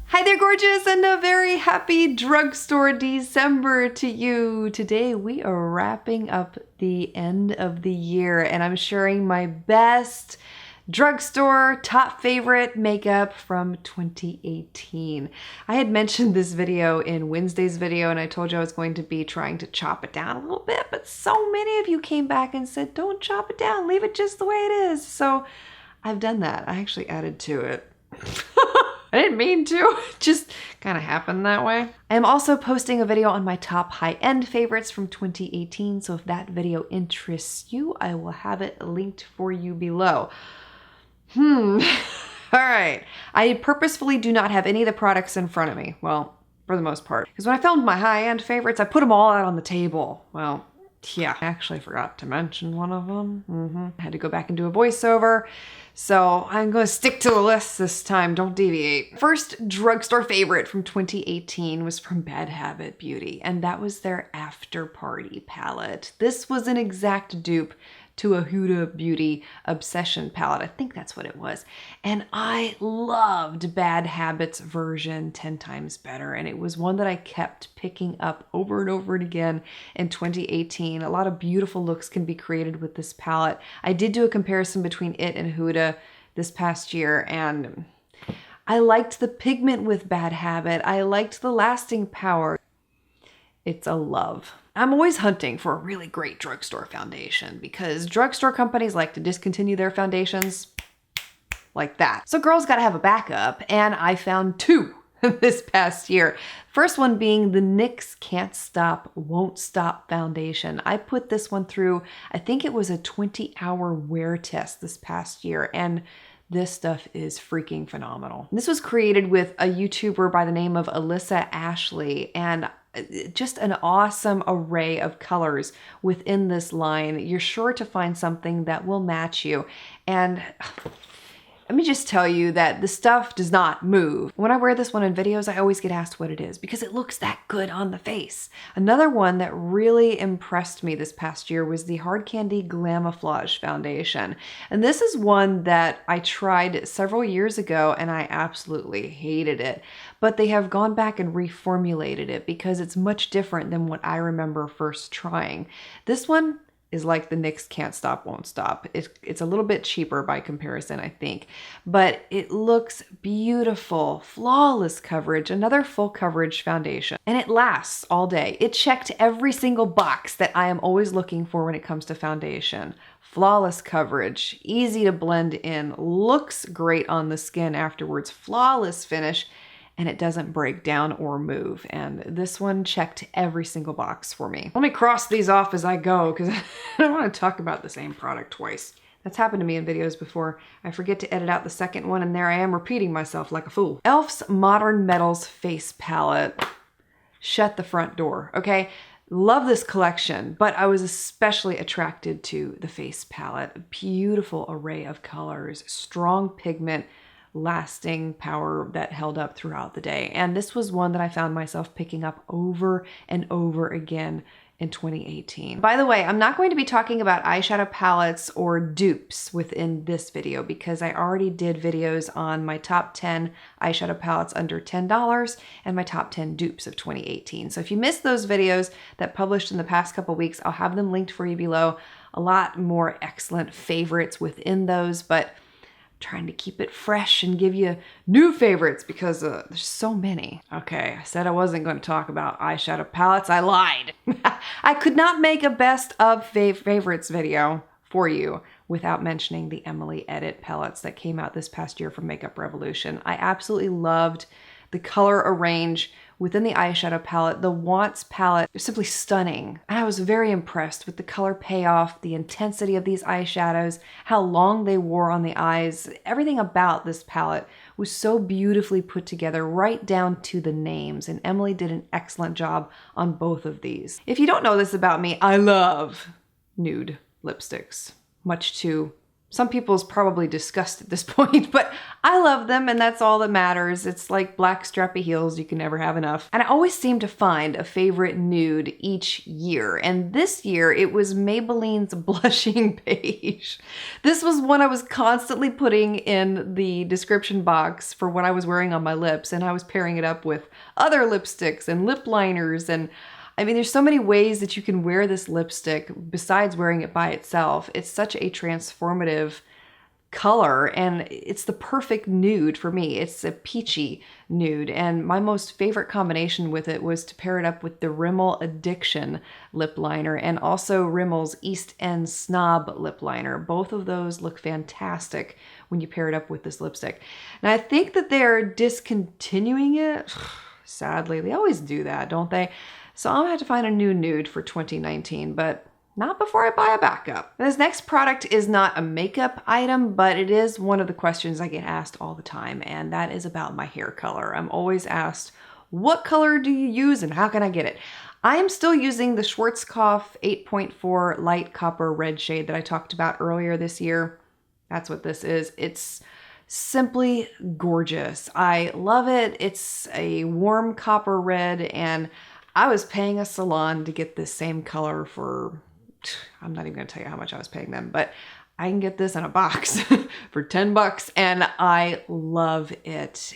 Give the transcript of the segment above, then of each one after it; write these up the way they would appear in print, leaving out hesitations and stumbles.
Hi there, gorgeous, and a very happy drugstore December to you. Today we are wrapping up the end of the year, and I'm sharing my best drugstore top favorite makeup from 2018. I had mentioned this video in Wednesday's video, and I told you I was going to be trying to chop it down a little bit, but so many of you came back and said, don't chop it down, leave it just the way it is. So I've done that. I actually added to it. I didn't mean to, it just kind of happened that way. I am also posting a video on my top high-end favorites from 2018, so if that video interests you, I will have it linked for you below. All right. I purposefully do not have any of the products in front of me. Well, for the most part. Because when I filmed my high-end favorites, I put them all out on the table. Well, yeah, I actually forgot to mention one of them. I had to go back and do a voiceover. So I'm going to stick to the list this time, don't deviate. First drugstore favorite from 2018 was from Bad Habit Beauty, and that was their After Party palette. This was an exact dupe to a Huda Beauty Obsession palette. I think that's what it was. And I loved Bad Habit's version 10 times better. And it was one that I kept picking up over and over again in 2018. A lot of beautiful looks can be created with this palette. I did do a comparison between it and Huda this past year, and I liked the pigment with Bad Habit. I liked the lasting power. It's a love. I'm always hunting for a really great drugstore foundation because drugstore companies like to discontinue their foundations like that. So girls gotta have a backup, and I found two this past year. First one being the NYX Can't Stop, Won't Stop foundation. I put this one through, I think it was a 20-hour wear test this past year, and this stuff is freaking phenomenal. This was created with a YouTuber by the name of Alyssa Ashley, and just an awesome array of colors within this line. You're sure to find something that will match you. And let me just tell you that the stuff does not move. When I wear this one in videos, I always get asked what it is because it looks that good on the face. Another one that really impressed me this past year was the Hard Candy Glamoflauge foundation. And this is one that I tried several years ago and I absolutely hated it. But they have gone back and reformulated it because it's much different than what I remember first trying. This one is like the NYX Can't Stop, Won't Stop. It's a little bit cheaper by comparison, I think, but it looks beautiful, flawless coverage, another full coverage foundation, and it lasts all day. It checked every single box that I am always looking for when it comes to foundation. Flawless coverage, easy to blend in, looks great on the skin afterwards, flawless finish, and it doesn't break down or move. And this one checked every single box for me. Let me cross these off as I go because I don't want to talk about the same product twice. That's happened to me in videos before. I forget to edit out the second one and there I am repeating myself like a fool. e.l.f.'s Modern Metals Face Palette. Shut the front door, okay? Love this collection, but I was especially attracted to the face palette. Beautiful array of colors, strong pigment, lasting power that held up throughout the day. And this was one that I found myself picking up over and over again in 2018. By the way, I'm not going to be talking about eyeshadow palettes or dupes within this video because I already did videos on my top 10 eyeshadow palettes under $10 and my top 10 dupes of 2018. So if you missed those videos that published in the past couple weeks, I'll have them linked for you below. A lot more excellent favorites within those, but trying to keep it fresh and give you new favorites because there's so many. Okay, I said I wasn't going to talk about eyeshadow palettes. I lied. I could not make a best of favorites video for you without mentioning the Emily Edit palettes that came out this past year from Makeup Revolution. I absolutely loved the color arrange within the eyeshadow palette. The Wont palette is simply stunning. And I was very impressed with the color payoff, the intensity of these eyeshadows, how long they wore on the eyes. Everything about this palette was so beautifully put together, right down to the names. And Emily did an excellent job on both of these. If you don't know this about me, I love nude lipsticks, much to some people's probably disgust at this point, but I love them and that's all that matters. It's like black strappy heels, you can never have enough. And I always seem to find a favorite nude each year. And this year it was Maybelline's Blushing Beige. This was one I was constantly putting in the description box for what I was wearing on my lips, and I was pairing it up with other lipsticks and lip liners, and I mean, there's so many ways that you can wear this lipstick besides wearing it by itself. It's such a transformative color, and it's the perfect nude for me. It's a peachy nude, and my most favorite combination with it was to pair it up with the Rimmel Addiction lip liner and also Rimmel's East End Snob lip liner. Both of those look fantastic when you pair it up with this lipstick. And I think that they're discontinuing it. Sadly, they always do that, don't they? So I'm gonna have to find a new nude for 2019, but not before I buy a backup. This next product is not a makeup item, but it is one of the questions I get asked all the time, and that is about my hair color. I'm always asked, what color do you use and how can I get it? I am still using the Schwarzkopf 8.4 Light Copper Red shade that I talked about earlier this year. That's what this is. It's simply gorgeous. I love it. It's a warm copper red, and I was paying a salon to get this same color for, I'm not even gonna tell you how much I was paying them, but I can get this in a box for 10 bucks and I love it.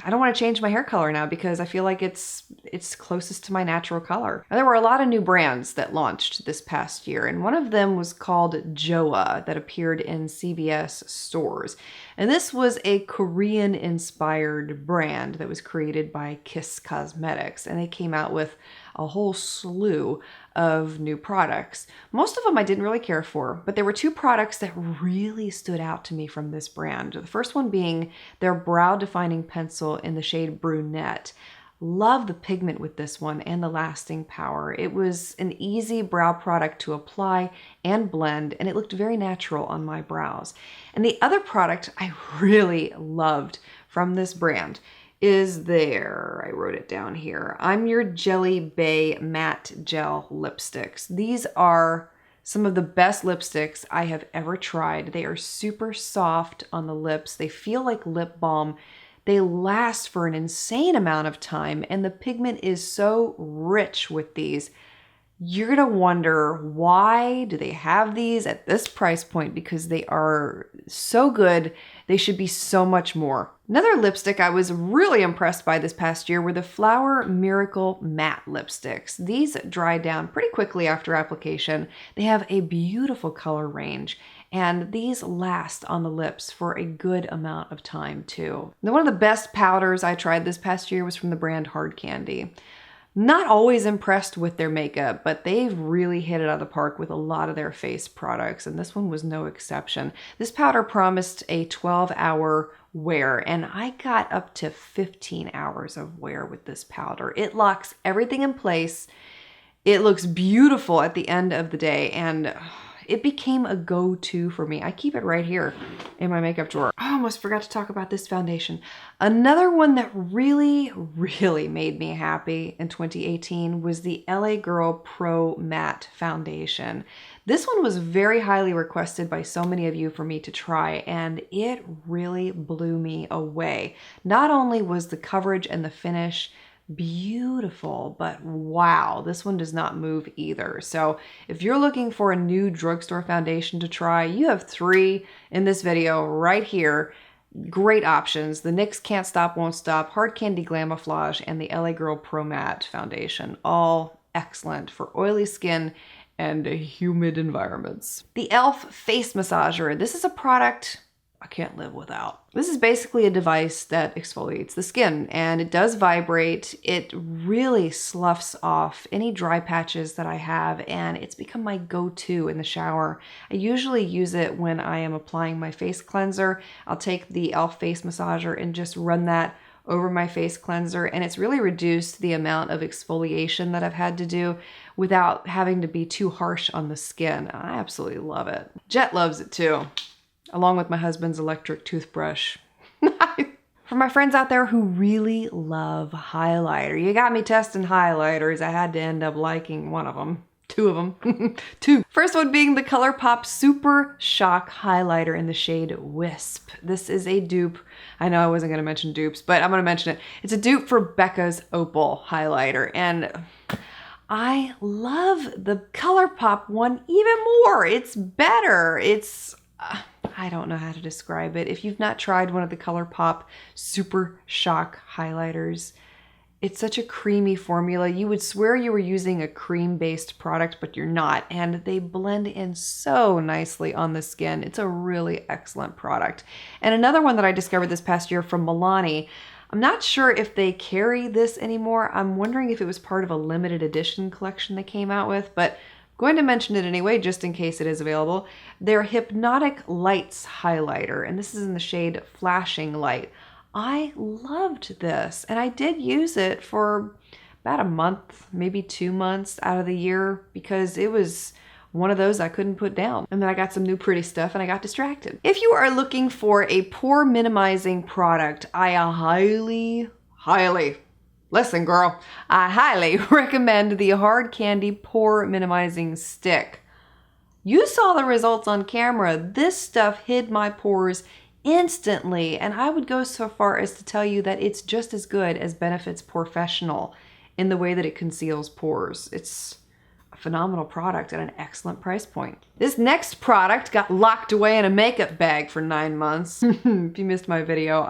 I don't want to change my hair color now because I feel like it's closest to my natural color. Now, there were a lot of new brands that launched this past year, and one of them was called JOAH that appeared in CVS stores. And this was a Korean-inspired brand that was created by Kiss Cosmetics, and they came out with a whole slew of new products. Most of them I didn't really care for, but there were two products that really stood out to me from this brand. The first one being their brow defining pencil in the shade Brunette. Love the pigment with this one and the lasting power. It was an easy brow product to apply and blend, and it looked very natural on my brows. And the other product I really loved from this brand is there, I wrote it down here, I'm Your Jelly Bay Matte Gel Lipsticks. These are some of the best lipsticks I have ever tried. They are super soft on the lips. They feel like lip balm. They last for an insane amount of time, and the pigment is so rich with these. You're gonna wonder, why do they have these at this price point? Because they are so good. They should be so much more. Another lipstick I was really impressed by this past year were the Flower Miracle Matte Lipsticks. These dry down pretty quickly after application. They have a beautiful color range, and these last on the lips for a good amount of time too. Now, one of the best powders I tried this past year was from the brand Hard Candy. Not always impressed with their makeup, but they've really hit it out of the park with a lot of their face products, and this one was no exception. This powder promised a 12-hour wear, and I got up to 15 hours of wear with this powder. It locks everything in place. It looks beautiful at the end of the day, and it became a go-to for me. I keep it right here in my makeup drawer. I almost forgot to talk about this foundation. Another one that really, really made me happy in 2018 was the LA Girl Pro Matte Foundation. This one was very highly requested by so many of you for me to try, and it really blew me away. Not only was the coverage and the finish beautiful, but wow, this one does not move either. So if you're looking for a new drugstore foundation to try, you have three in this video right here. Great options: the NYX Can't Stop Won't Stop, Hard Candy Glamoflauge, and the LA Girl Pro Matte Foundation. All excellent for oily skin and humid environments. The e.l.f. Face Massager. This is a product I can't live without. This is basically a device that exfoliates the skin, and it does vibrate. It really sloughs off any dry patches that I have, and it's become my go-to in the shower. I usually use it when I am applying my face cleanser. I'll take the e.l.f. Face Massager and just run that over my face cleanser, and it's really reduced the amount of exfoliation that I've had to do without having to be too harsh on the skin. I absolutely love it. Jet loves it too, along with my husband's electric toothbrush. For my friends out there who really love highlighter, you got me testing highlighters. I had to end up liking one of them. Two of them. Two. First one being the Colorpop Super Shock Highlighter in the shade Wisp. This is a dupe. I know I wasn't going to mention dupes, but I'm going to mention it. It's a dupe for Becca's Opal highlighter, and I love the Colorpop one even more. It's better. It's, I don't know how to describe it. If you've not tried one of the Colorpop Super Shock highlighters, it's such a creamy formula. You would swear you were using a cream-based product, but you're not. And they blend in so nicely on the skin. It's a really excellent product. And another one that I discovered this past year from Milani, I'm not sure if they carry this anymore. I'm wondering if it was part of a limited edition collection they came out with, but I'm going to mention it anyway, just in case it is available. Their Hypnotic Lights highlighter, and this is in the shade Flashing Light. I loved this, and I did use it for about a month, maybe 2 months out of the year, because it was one of those I couldn't put down. And then I got some new pretty stuff and I got distracted. If you are looking for a pore minimizing product, I highly recommend the Hard Candy Pore Minimizing Stick. You saw the results on camera. This stuff hid my pores instantly, and I would go so far as to tell you that it's just as good as Benefit's Professional in the way that it conceals pores. It's a phenomenal product at an excellent price point. This next product got locked away in a makeup bag for 9 months. If you missed my video,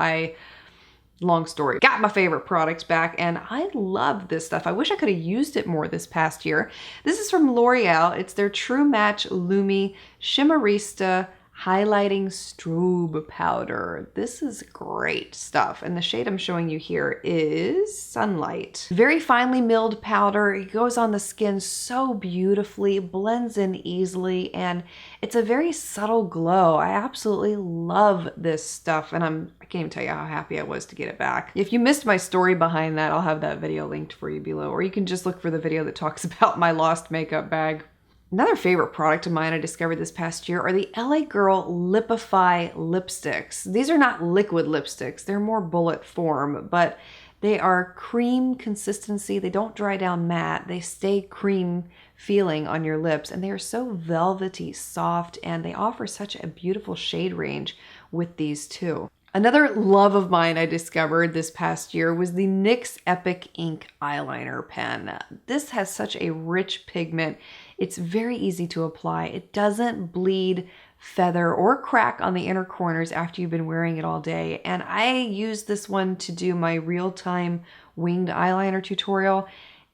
long story, got my favorite product back, and I love this stuff. I wish I could have used it more this past year. This is from L'Oreal. It's their True Match Lumi Shimmerista Highlighting Strobe Powder. This is great stuff, and the shade I'm showing you here is Sunlight. Very finely milled powder. It goes on the skin so beautifully, blends in easily, and it's a very subtle glow. I absolutely love this stuff, and I can't even tell you how happy I was to get it back. If you missed my story behind that, I'll have that video linked for you below, or you can just look for the video that talks about my lost makeup bag. Another favorite product of mine I discovered this past year are the LA Girl Lipify lipsticks. These are not liquid lipsticks, they're more bullet form, but they are cream consistency. They don't dry down matte, they stay cream feeling on your lips, and they are so velvety soft, and they offer such a beautiful shade range with these too. Another love of mine I discovered this past year was the NYX Epic Ink Eyeliner pen. This has such a rich pigment. It's very easy to apply. It doesn't bleed, feather, or crack on the inner corners after you've been wearing it all day. And I used this one to do my real-time winged eyeliner tutorial,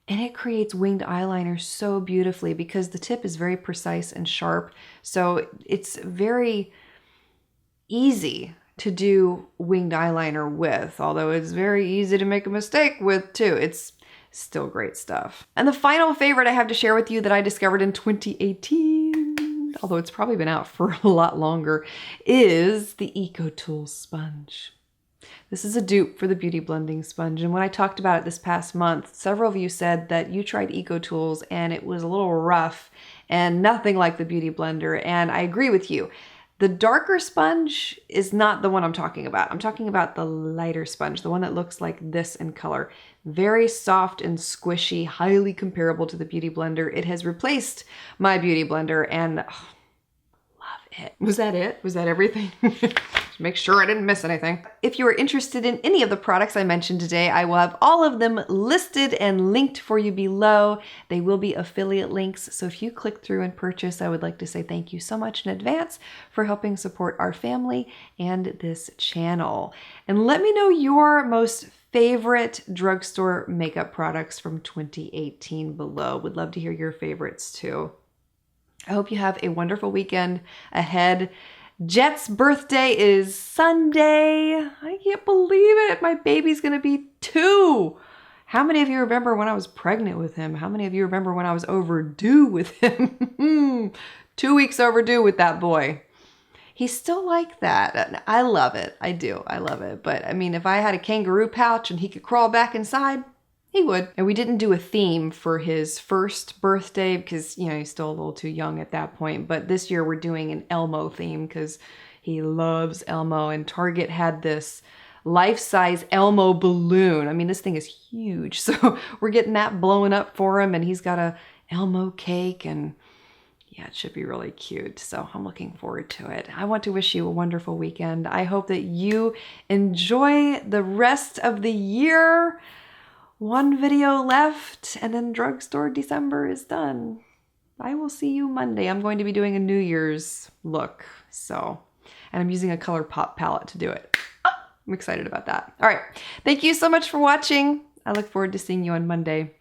and it creates winged eyeliner so beautifully because the tip is very precise and sharp. So it's very easy to do winged eyeliner with, although it's very easy to make a mistake with too. It's still great stuff. And the final favorite I have to share with you that I discovered in 2018, although it's probably been out for a lot longer, is the EcoTools sponge. This is a dupe for the Beauty Blending Sponge, and when I talked about it this past month, several of you said that you tried EcoTools and it was a little rough and nothing like the Beauty Blender, and I agree with you. The darker sponge is not the one I'm talking about. I'm talking about the lighter sponge, the one that looks like this in color. Very soft and squishy, highly comparable to the Beauty Blender. It has replaced my Beauty Blender, and love it. Was that it? Was that everything? Make sure I didn't miss anything. If you are interested in any of the products I mentioned today, I will have all of them listed and linked for you below. They will be affiliate links, so if you click through and purchase, I would like to say thank you so much in advance for helping support our family and this channel. And let me know your most favorite drugstore makeup products from 2018 below. Would love to hear your favorites too. I hope you have a wonderful weekend ahead. Jet's birthday is Sunday. I can't believe it. My baby's gonna be 2. How many of you remember when I was pregnant with him? How many of you remember when I was overdue with him? 2 weeks overdue with that boy. He's still like that. I love it. I do. I love it. But I mean, if I had a kangaroo pouch and he could crawl back inside, he would. And we didn't do a theme for his first birthday because, you know, he's still a little too young at that point. But this year we're doing an Elmo theme because he loves Elmo. And Target had this life-size Elmo balloon. I mean, this thing is huge. So we're getting that blowing up for him. And he's got a Elmo cake, and yeah, it should be really cute. So I'm looking forward to it. I want to wish you a wonderful weekend. I hope that you enjoy the rest of the year. One video left, and then Drugstore December is done. I will see you Monday. I'm going to be doing a New Year's look. So, and I'm using a Colorpop palette to do it. I'm excited about that. All right. Thank you so much for watching. I look forward to seeing you on Monday.